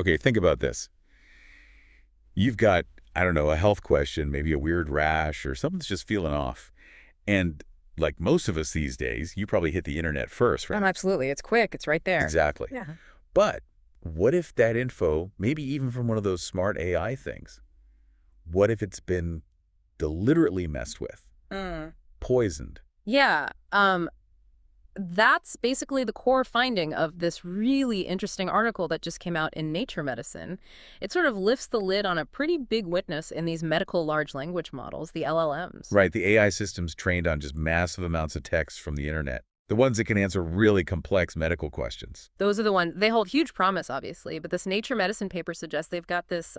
Okay, think about this. You've got, I don't know, a health question, maybe a weird rash or something's just feeling off. And like most of us these days, you probably hit the internet first, right? Absolutely. It's quick. It's right there. Exactly. Yeah. But what if that info, maybe even from one of those smart AI things, what if it's been deliberately messed with, poisoned? Yeah. That's basically the core finding of this really interesting article that just came out in Nature Medicine. It sort of lifts the lid on a pretty big witness in these medical large language models, the LLMs. Right, the AI systems trained on just massive amounts of text from the internet. The ones that can answer really complex medical questions. Those are the ones, they hold huge promise, obviously, but this Nature Medicine paper suggests they've got this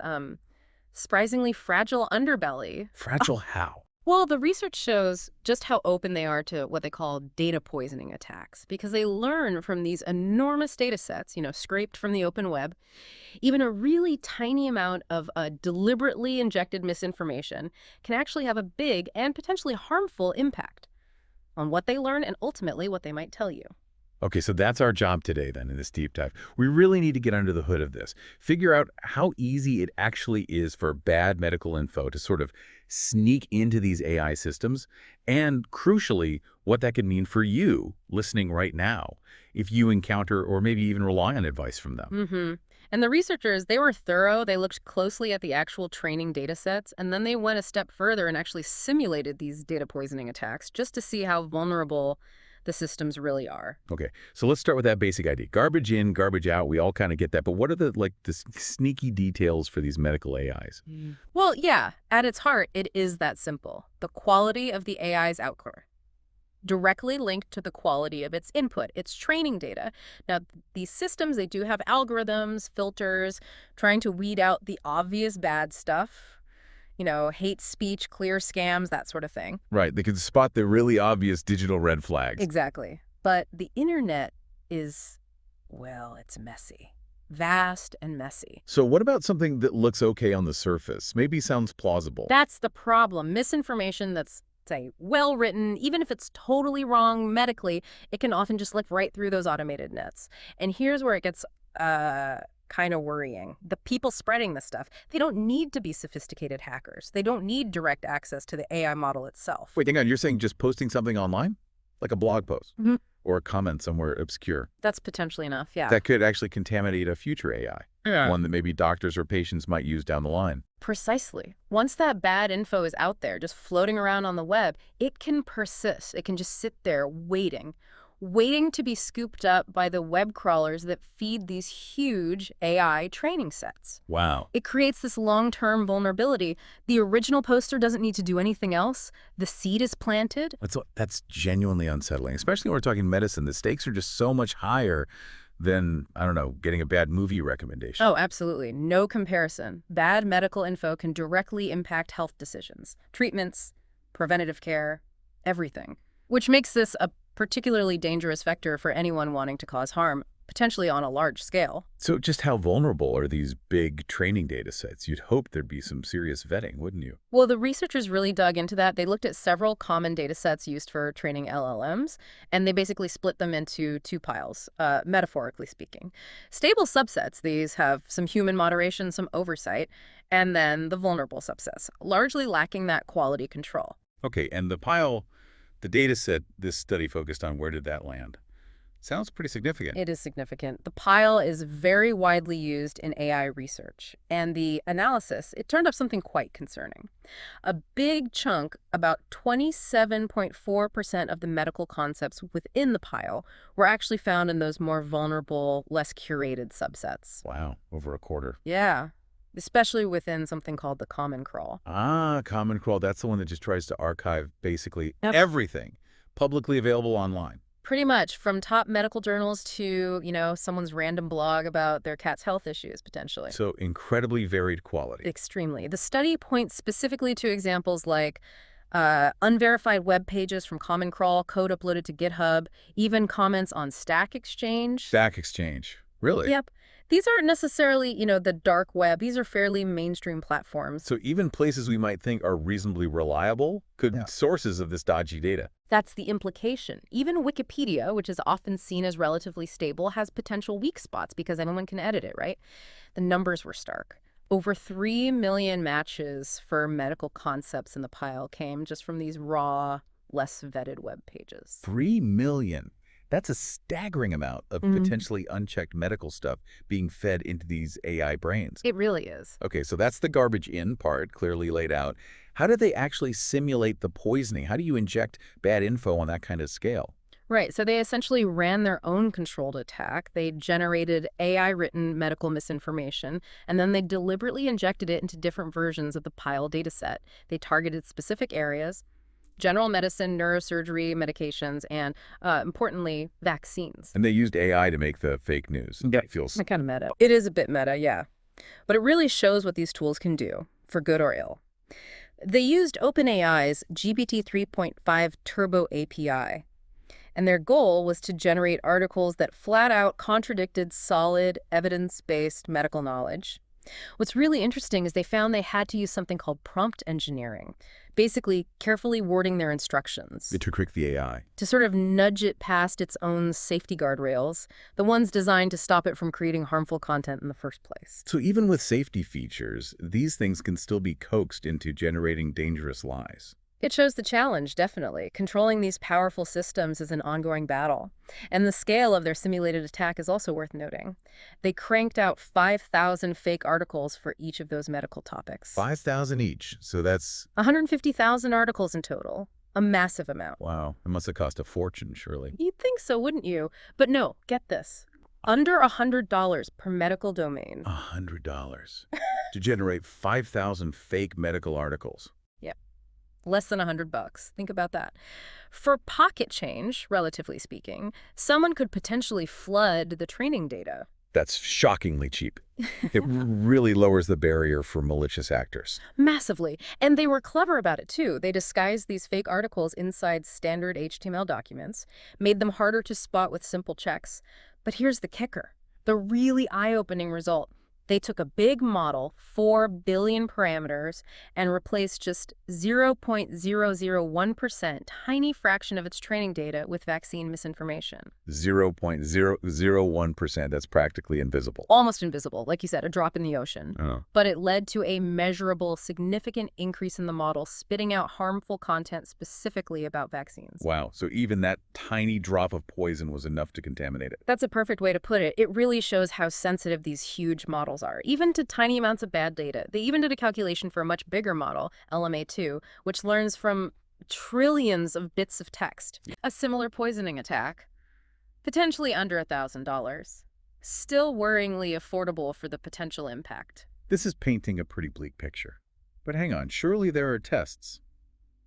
surprisingly fragile underbelly. Fragile how? Well, the research shows just how open they are to what they call data poisoning attacks, because they learn from these enormous data sets, scraped from the open web. Even a really tiny amount of deliberately injected misinformation can actually have a big and potentially harmful impact on what they learn and ultimately what they might tell you. Okay, so that's our job today then in this deep dive. We really need to get under the hood of this. Figure out how easy it actually is for bad medical info to sort of sneak into these AI systems, and crucially, what that could mean for you listening right now if you encounter or maybe even rely on advice from them. And the researchers, they were thorough. They looked closely at the actual training data sets, and then they went a step further and actually simulated these data poisoning attacks just to see how vulnerable the systems really are. Okay, so let's start with that basic idea. Garbage in, garbage out, we all kind of get that. But what are the sneaky details for these medical AIs? Well, yeah, at its heart, it is that simple. The quality of the AI's output directly linked to the quality of its input, its training data. Now, these systems, they do have algorithms, filters, trying to weed out the obvious bad stuff, hate speech, clear scams, that sort of thing. Right, they can spot the really obvious digital red flags. Exactly. But the internet is, well, it's messy. Vast and messy. So what about something that looks okay on the surface? Maybe sounds plausible. That's the problem. Misinformation that's, say, well-written, even if it's totally wrong medically, it can often just slip right through those automated nets. And here's where it gets kind of worrying. The people spreading this stuff, they don't need to be sophisticated hackers. They don't need direct access to the AI model itself. Wait, hang on, you're saying just posting something online? Like a blog post? Mhm. Or a comment somewhere obscure? That's potentially enough, yeah. That could actually contaminate a future AI. Yeah. One that maybe doctors or patients might use down the line. Precisely. Once that bad info is out there, just floating around on the web, it can persist. It can just sit there waiting to be scooped up by the web crawlers that feed these huge AI training sets. Wow. It creates this long-term vulnerability. The original poster doesn't need to do anything else. The seed is planted. That's genuinely unsettling, especially when we're talking medicine. The stakes are just so much higher than, I don't know, getting a bad movie recommendation. Oh, absolutely. No comparison. Bad medical info can directly impact health decisions, treatments, preventative care, everything, which makes this a particularly dangerous vector for anyone wanting to cause harm, potentially on a large scale. So just how vulnerable are these big training data sets? You'd hope there'd be some serious vetting, wouldn't you? Well, the researchers really dug into that. They looked at several common data sets used for training LLMs, and they basically split them into two piles, metaphorically speaking. Stable subsets, these have some human moderation, some oversight, and then the vulnerable subsets, largely lacking that quality control. Okay, and the pile, the data set this study focused on, where did that land? Sounds pretty significant. It is significant. The pile is very widely used in AI research, and the analysis, it turned up something quite concerning. A big chunk, about 27.4% of the medical concepts within the pile were actually found in those more vulnerable, less curated subsets. Wow, over a quarter. Yeah, especially within something called the Common Crawl. Ah, Common Crawl, that's the one that just tries to archive basically Yep. everything publicly available online. Pretty much, from top medical journals to, someone's random blog about their cat's health issues, potentially. So incredibly varied quality. Extremely. The study points specifically to examples like unverified web pages from Common Crawl, code uploaded to GitHub, even comments on Stack Exchange. Stack Exchange. Really? Yep. These aren't necessarily, the dark web. These are fairly mainstream platforms. So even places we might think are reasonably reliable could Yeah. sources of this dodgy data. That's the implication. Even Wikipedia, which is often seen as relatively stable, has potential weak spots because anyone can edit it, right? The numbers were stark. Over 3 million matches for medical concepts in the pile came just from these raw, less vetted web pages. 3 million. That's a staggering amount of Mhm. potentially unchecked medical stuff being fed into these AI brains. It really is. Okay, so that's the garbage in part, clearly laid out. How do they actually simulate the poisoning? How do you inject bad info on that kind of scale? Right, so they essentially ran their own controlled attack. They generated AI-written medical misinformation, and then they deliberately injected it into different versions of the pile dataset. They targeted specific areas: general medicine, neurosurgery, medications, and, importantly, vaccines. And they used AI to make the fake news. Yeah. It feels Kind of meta. It is a bit meta, yeah. But it really shows what these tools can do, for good or ill. They used OpenAI's GPT 3.5 Turbo API, and their goal was to generate articles that flat out contradicted solid, evidence-based medical knowledge. What's really interesting is they found they had to use something called prompt engineering, basically carefully wording their instructions to trick the AI. to sort of nudge it past its own safety guardrails, the ones designed to stop it from creating harmful content in the first place. So even with safety features, these things can still be coaxed into generating dangerous lies. It shows the challenge, definitely. Controlling these powerful systems is an ongoing battle. And the scale of their simulated attack is also worth noting. They cranked out 5,000 fake articles for each of those medical topics. 5,000 each. So that's, 150,000 articles in total. A massive amount. wow, it must have cost a fortune, surely. You'd think so, wouldn't you? But no, get this. Under $100 per medical domain. $100 to generate 5,000 fake medical articles. Less than $100. Think about that. For pocket change, relatively speaking, someone could potentially flood the training data. That's shockingly cheap. It really lowers the barrier for malicious actors. Massively. And they were clever about it, too. They disguised these fake articles inside standard HTML documents, made them harder to spot with simple checks. But here's the kicker. The really eye-opening result. They took a big model, 4 billion parameters, and replaced just 0.001%, tiny fraction of its training data with vaccine misinformation. 0.001%, that's practically invisible. Almost invisible, like you said, a drop in the ocean. Oh. But it led to a measurable, significant increase in the model, spitting out harmful content specifically about vaccines. Wow, so even that tiny drop of poison was enough to contaminate it. That's a perfect way to put it. It really shows how sensitive these huge models are, even to tiny amounts of bad data. They even did a calculation for a much bigger model, LMA2, which learns from trillions of bits of text. A similar poisoning attack, potentially under $1,000. Still worryingly affordable for the potential impact. This is painting a pretty bleak picture. But hang on, surely there are tests,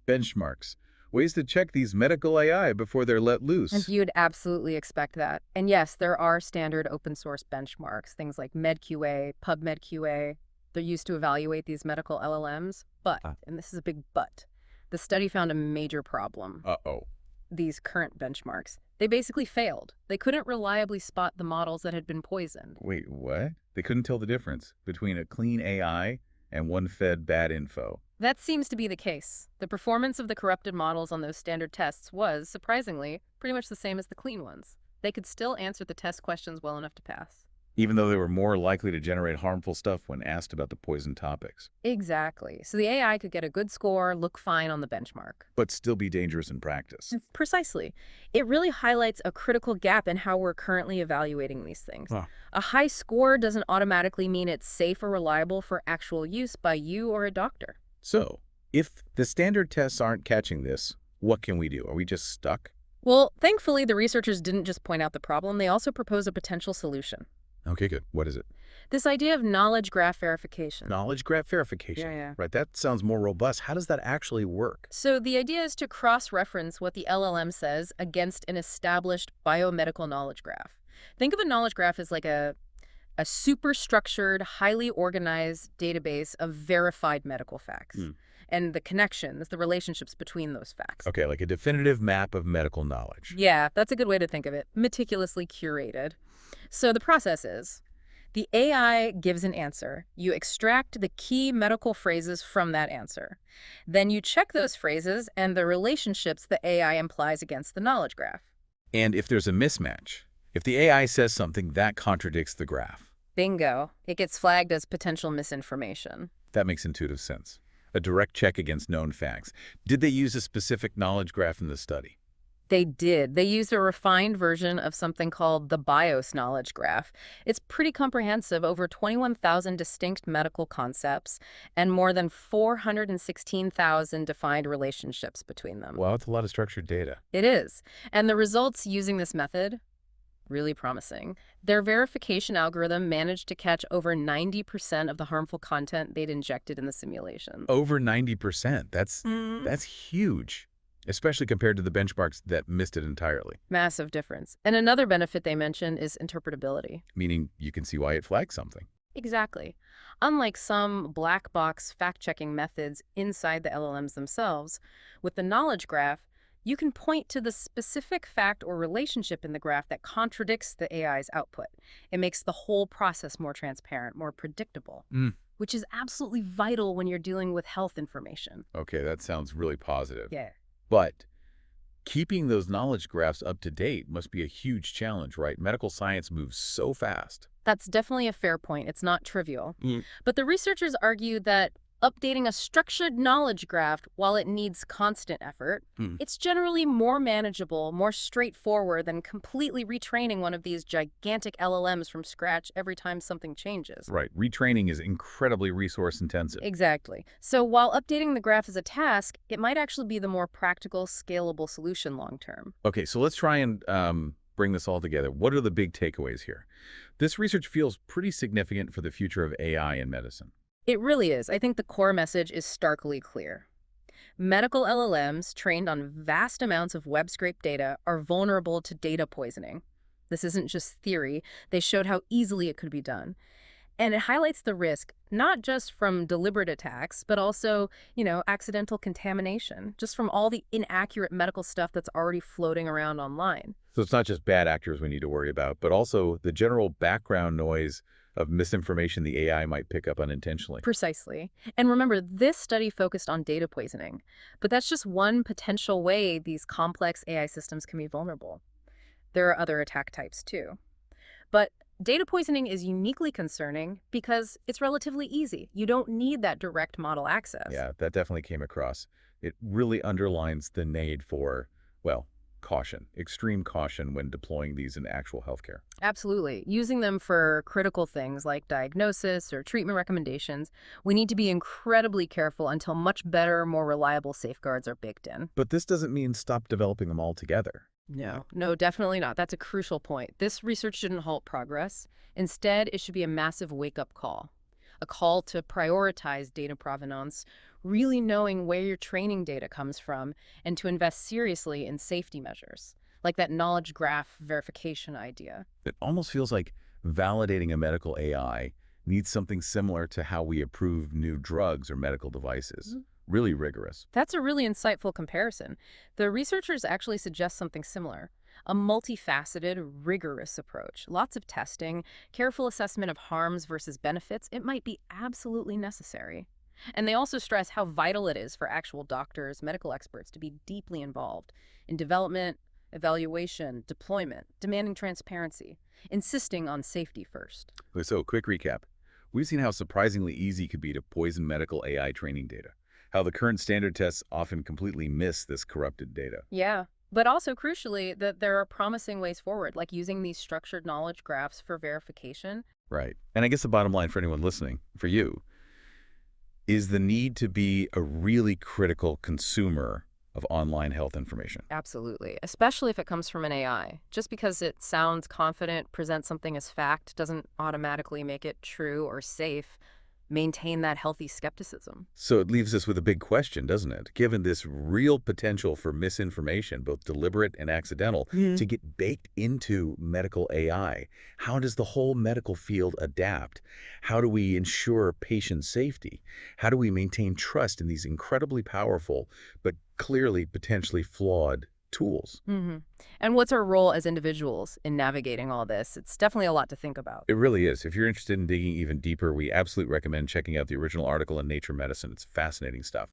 benchmarks, ways to check these medical AI before they're let loose. And you'd absolutely expect that. And yes, there are standard open source benchmarks, things like MedQA, PubMedQA. They're used to evaluate these medical LLMs. But, and this is a big but, the study found a major problem. Uh-oh. These current benchmarks. They basically failed. They couldn't reliably spot the models that had been poisoned. Wait, what? They couldn't tell the difference between a clean AI and one fed bad info. That seems to be the case. The performance of the corrupted models on those standard tests was, surprisingly, pretty much the same as the clean ones. They could still answer the test questions well enough to pass. Even though they were more likely to generate harmful stuff when asked about the poison topics. Exactly. So the AI could get a good score, look fine on the benchmark. But still be dangerous in practice. Precisely. It really highlights a critical gap in how we're currently evaluating these things. Huh. A high score doesn't automatically mean it's safe or reliable for actual use by you or a doctor. So, if the standard tests aren't catching this, what can we do? Are we just stuck? Well, thankfully, the researchers didn't just point out the problem, they also propose a potential solution. Okay, good. What is it? This idea of knowledge graph verification. Knowledge graph verification. Yeah. Right, that sounds more robust. How does that actually work? So the idea is to cross-reference what the LLM says against an established biomedical knowledge graph. Think of a knowledge graph as like a super structured, highly organized database of verified medical facts. And the connections, the relationships between those facts. Okay, like a definitive map of medical knowledge. Yeah, that's a good way to think of it. Meticulously curated. So the process is, The AI gives an answer. You extract the key medical phrases from that answer. Then you check those phrases and the relationships the AI implies against the knowledge graph. And if there's a mismatch, if the AI says something that contradicts the graph, Bingo. It gets flagged as potential misinformation. that makes intuitive sense. A direct check against known facts. Did they use a specific knowledge graph in the study? They did. They used a refined version of something called the BIOS knowledge graph. It's pretty comprehensive, over 21,000 distinct medical concepts and more than 416,000 defined relationships between them. Wow, it's a lot of structured data. It is. And the results using this method, really promising. Their verification algorithm managed to catch over 90% of the harmful content they'd injected in the simulation. Over 90%. That's huge, especially compared to the benchmarks that missed it entirely, Massive difference. And another benefit they mention is interpretability. meaning you can see why it flagged something. Exactly. Unlike some black box fact-checking methods inside the LLMs themselves, with the knowledge graph, you can point to the specific fact or relationship in the graph that contradicts the AI's output. It makes the whole process more transparent, more predictable, which is absolutely vital when you're dealing with health information. Okay, that sounds really positive. Yeah. But keeping those knowledge graphs up to date must be a huge challenge, right? Medical science moves so fast. That's definitely a fair point. It's not trivial. Mm. But the researchers argue that updating a structured knowledge graph, while it needs constant effort, Hmm. it's generally more manageable, more straightforward than completely retraining one of these gigantic LLMs from scratch every time something changes. Right. Retraining is incredibly resource intensive. Exactly. So while updating the graph is a task, it might actually be the more practical, scalable solution long term. Okay, so let's try and bring this all together. What are the big takeaways here? This research feels pretty significant for the future of AI in medicine. It really is. I think the core message is starkly clear. Medical LLMs trained on vast amounts of web-scraped data are vulnerable to data poisoning. This isn't just theory. They showed how easily it could be done. And it highlights the risk, not just from deliberate attacks, but also, accidental contamination, just from all the inaccurate medical stuff that's already floating around online. So it's not just bad actors we need to worry about, but also the general background noise of misinformation the AI might pick up unintentionally. Precisely. And remember, this study focused on data poisoning, but that's just one potential way these complex AI systems can be vulnerable. There are other attack types too. But data poisoning is uniquely concerning because it's relatively easy. You don't need that direct model access. Yeah, that definitely came across. It really underlines the need for, well, caution, extreme caution when deploying these in actual healthcare. Absolutely. Using them for critical things like diagnosis or treatment recommendations, we need to be incredibly careful until much better, more reliable safeguards are baked in. But this doesn't mean stop developing them altogether. No, definitely not. That's a crucial point. This research shouldn't halt progress. Instead, it should be a massive wake-up call. A call to prioritize data provenance, really knowing where your training data comes from, and to invest seriously in safety measures, like that knowledge graph verification idea. It almost feels like validating a medical AI needs something similar to how we approve new drugs or medical devices. Really rigorous. That's a really insightful comparison. The researchers actually suggest something similar. A multifaceted, rigorous approach. Lots of testing, careful assessment of harms versus benefits. It might be absolutely necessary. And they also stress how vital it is for actual doctors, medical experts to be deeply involved in development, evaluation, deployment, demanding transparency, insisting on safety first. Okay, so, quick recap. We've seen how surprisingly easy it could be to poison medical AI training data, how the current standard tests often completely miss this corrupted data. Yeah, but also crucially that there are promising ways forward, like using these structured knowledge graphs for verification. Right. And I guess the bottom line for anyone listening, for you, is the need to be a really critical consumer of online health information. Absolutely, especially if it comes from an AI. Just because it sounds confident, presents something as fact, doesn't automatically make it true or safe. Maintain that healthy skepticism. So it leaves us with a big question, doesn't it? Given this real potential for misinformation, both deliberate and accidental, to get baked into medical AI, how does the whole medical field adapt? How do we ensure patient safety? How do we maintain trust in these incredibly powerful, but clearly potentially flawed tools. Hmm. And what's our role as individuals in navigating all this? It's definitely a lot to think about. It really is. If you're interested in digging even deeper, we absolutely recommend checking out the original article in Nature Medicine. It's fascinating stuff.